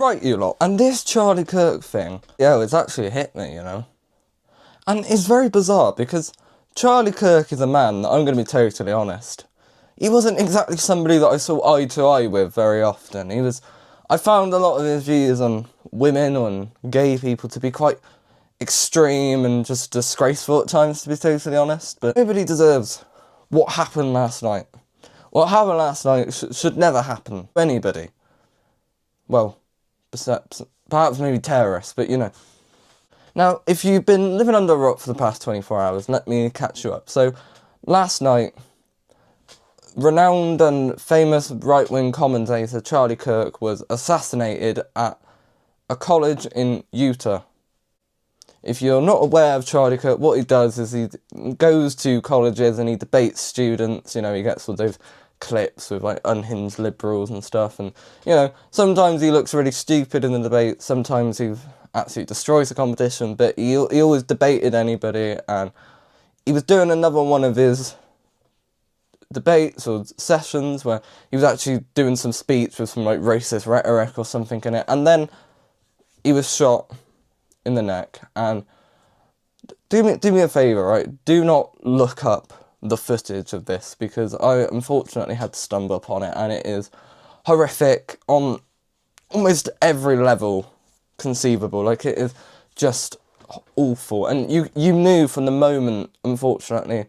Right, you lot. And this Charlie Kirk thing, it's actually hit me, you know. And it's very bizarre because Charlie Kirk is a man that, I'm going to be totally honest, he wasn't exactly somebody that I saw eye to eye with very often. I found a lot of his views on women and gay people to be quite extreme and just disgraceful at times, to be totally honest. But nobody deserves what happened last night. What happened last night should never happen to anybody. Well, perhaps maybe terrorists, but you know. Now, if you've been living under a rock for the past 24 hours, let me catch you up. So, last night, renowned and famous right-wing commentator Charlie Kirk was assassinated at a college in Utah. If you're not aware of Charlie Kirk, what he does is he goes to colleges and he debates students. You know, he gets all those clips with like unhinged liberals and stuff, and you know, sometimes he looks really stupid in the debate, sometimes he absolutely destroys the competition, but he always debated anybody. And he was doing another one of his debates or sessions where he was actually doing some speech with some like racist rhetoric or something in it, and then he was shot in the neck. And do me a favour, right? Do not look up the footage of this, because I unfortunately had to stumble upon it, and it is horrific on almost every level conceivable. Like, it is just awful, and you knew from the moment, unfortunately,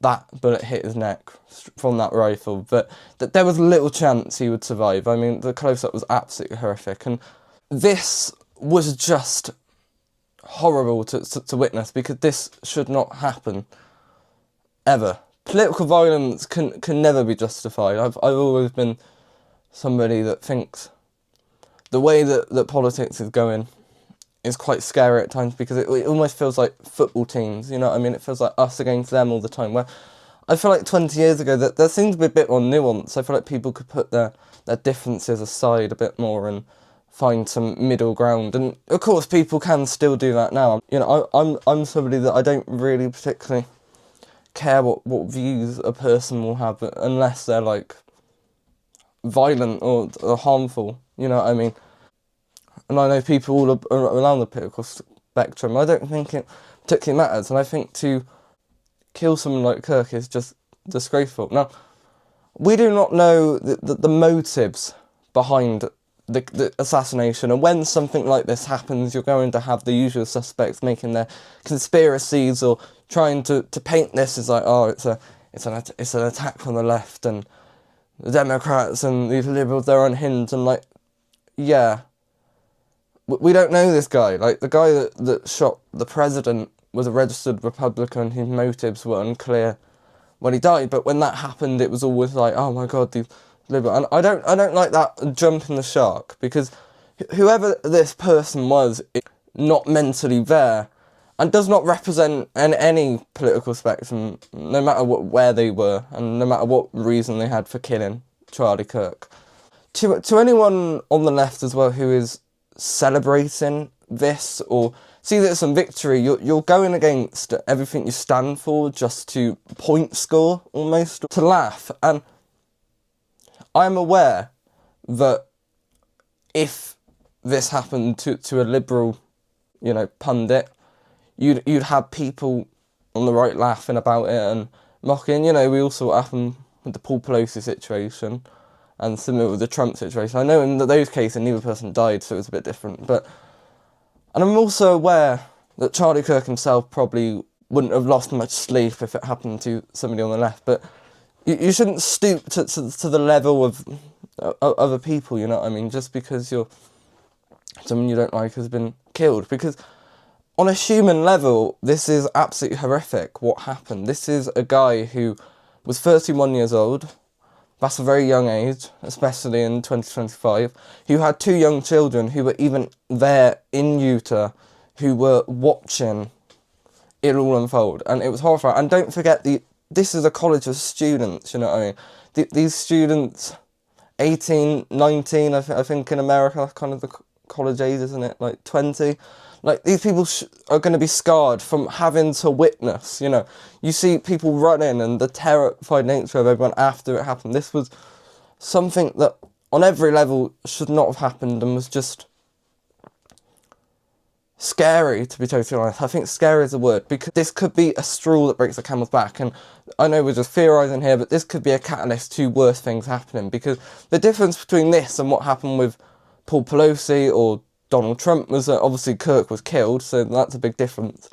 that bullet hit his neck from that rifle, but that there was little chance he would survive. I mean, the close-up was absolutely horrific, and this was just horrible to witness, because this should not happen ever. Political violence can never be justified. I've always been somebody that thinks the way that politics is going is quite scary at times, because it almost feels like football teams, you know what I mean? It feels like us against them all the time, where I feel like 20 years ago that there seemed to be a bit more nuance. I feel like people could put their differences aside a bit more and find some middle ground, and of course people can still do that now. You know, I'm somebody that I don't really particularly care what views a person will have, unless they're like violent or harmful, you know what I mean? And I know people all around the political spectrum. I don't think it particularly matters, and I think to kill someone like Kirk is just disgraceful. Now, we do not know the motives behind the assassination, and when something like this happens, you're going to have the usual suspects making their conspiracies or trying to paint this as like, oh, it's an attack from the left, and the Democrats and these liberals, they're unhinged, and like, yeah, we don't know this guy. Like, the guy that shot the president was a registered Republican whose motives were unclear when he died, but when that happened, it was always like, oh my god, these liberal. And I don't like that jumping the shark, because whoever this person was is not mentally there and does not represent any political spectrum, no matter where they were and no matter what reason they had for killing Charlie Kirk. To anyone on the left as well who is celebrating this or see this as a victory, you're going against everything you stand for just to point score, almost, to laugh. And I'm aware that if this happened to a liberal, you know, pundit, you'd have people on the right laughing about it and mocking. You know, we all saw what happened with the Paul Pelosi situation and similar with the Trump situation. I know in those cases neither person died, so it was a bit different. And I'm also aware that Charlie Kirk himself probably wouldn't have lost much sleep if it happened to somebody on the left, but you shouldn't stoop to the level of other people, you know what I mean, just because someone you don't like has been killed. Because on a human level, this is absolutely horrific, what happened. This is a guy who was 31 years old, that's a very young age, especially in 2025, who had 2 young children who were even there in Utah, who were watching it all unfold, and it was horrifying. And don't forget, this is a college of students, you know what I mean? These students, 18, 19, I think in America, that's kind of the college age, isn't it? Like 20. Like, these people are going to be scarred from having to witness, you know. You see people running and the terrified nature of everyone after it happened. This was something that, on every level, should not have happened and was just scary, to be totally honest. I think scary is a word, because this could be a straw that breaks the camel's back, and I know we're just theorising here, but this could be a catalyst to worse things happening, because the difference between this and what happened with Paul Pelosi or Donald Trump was that obviously Kirk was killed, so that's a big difference.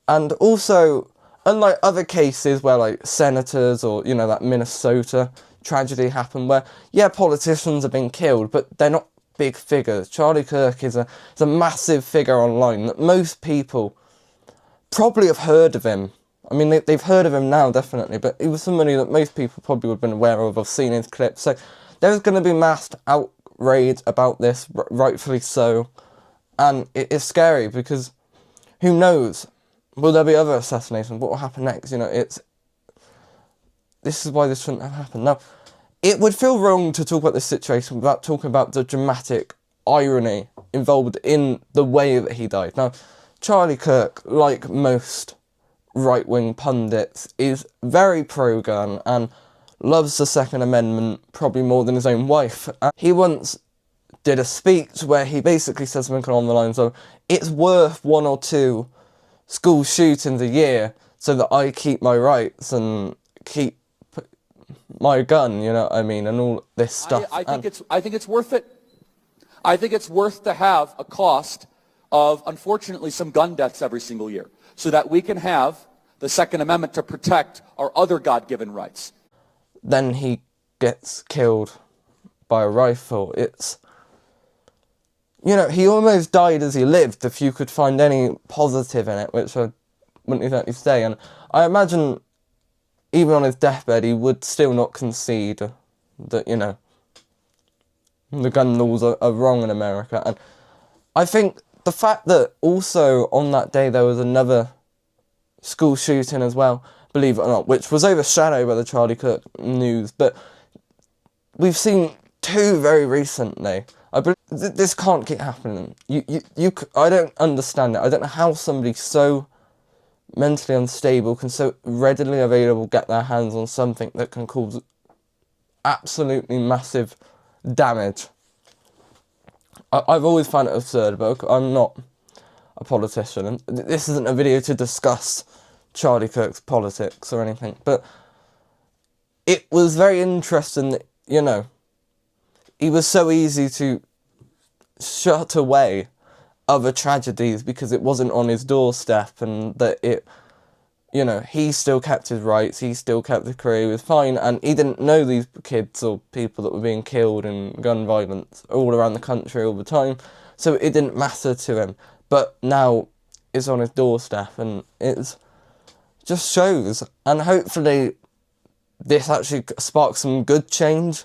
And also, unlike other cases where like senators or, you know, that Minnesota tragedy happened where, yeah, politicians have been killed, but they're not big figures. Charlie Kirk is a massive figure online that most people probably have heard of him. I mean, they've heard of him now, definitely, but he was somebody that most people probably would have been aware of seen his clips. So there's going to be mass outrage about this, rightfully so, and it is scary because who knows? Will there be other assassinations? What will happen next? You know, this is why this shouldn't have happened. Now, it would feel wrong to talk about this situation without talking about the dramatic irony involved in the way that he died. Now, Charlie Kirk, like most right-wing pundits, is very pro-gun and loves the Second Amendment probably more than his own wife. He once did a speech where he basically said something along the lines of, it's worth 1 or 2 school shootings a year so that I keep my rights and keep my gun, you know what I mean, and all this stuff. I think it's worth it. I think it's worth to have a cost of, unfortunately, some gun deaths every single year so that we can have the Second Amendment to protect our other God-given rights. Then he gets killed by a rifle. It's, you know, he almost died as he lived, if you could find any positive in it, which I wouldn't exactly say. And I imagine even on his deathbed, he would still not concede that, you know, the gun laws are wrong in America. And I think the fact that also on that day there was another school shooting as well, believe it or not, which was overshadowed by the Charlie Kirk news, but we've seen 2 very recently. I believe this can't keep happening. I don't understand it. I don't know how somebody so mentally unstable can so readily available get their hands on something that can cause absolutely massive damage. I've always found it absurd, but I'm not a politician, and this isn't a video to discuss Charlie Kirk's politics or anything, but it was very interesting that, you know, he was so easy to shut away other tragedies because it wasn't on his doorstep, and that it, you know, he still kept his rights, he still kept the career, he was fine, and he didn't know these kids or people that were being killed in gun violence all around the country all the time, so it didn't matter to him. But now it's on his doorstep, and it's just shows, and hopefully this actually sparks some good change.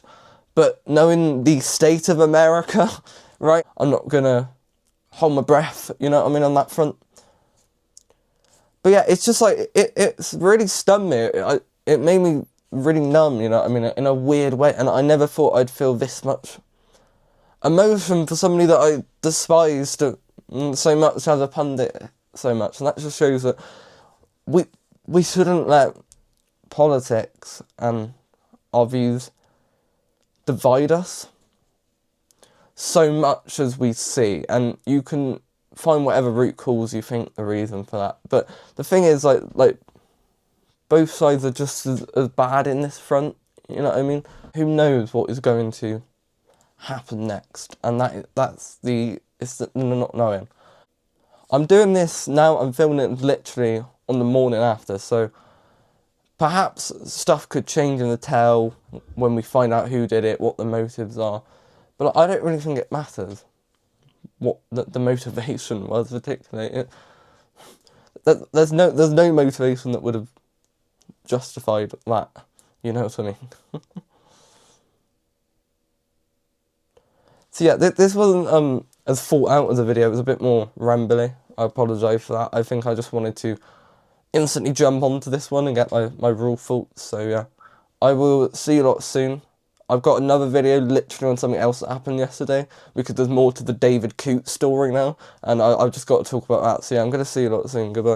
But knowing the state of America, right, I'm not gonna hold my breath, you know what I mean, on that front. But yeah, it's just like, it's really stunned me. It made me really numb, you know what I mean, in a weird way. And I never thought I'd feel this much emotion for somebody that I despised so much as a pundit, so much. And that just shows that we shouldn't let politics and our views divide us so much as we see, and you can find whatever root cause you think the reason for that. But the thing is, like both sides are just as bad in this front, you know what I mean? Who knows what is going to happen next, and it's the not knowing. I'm doing this now, I'm filming it literally on the morning after, so perhaps stuff could change in the tale when we find out who did it, what the motives are. But I don't really think it matters what the motivation was particularly. There's no motivation that would have justified that. You know what I mean? So yeah, this wasn't as thought out as a video. It was a bit more rambly. I apologise for that. I think I just wanted to instantly jump onto this one and get my raw thoughts. So yeah, I will see you lot soon. I've got another video literally on something else that happened yesterday, because there's more to the David Coote story now, and I've just got to talk about that. So yeah, I'm going to see you lot soon. Goodbye.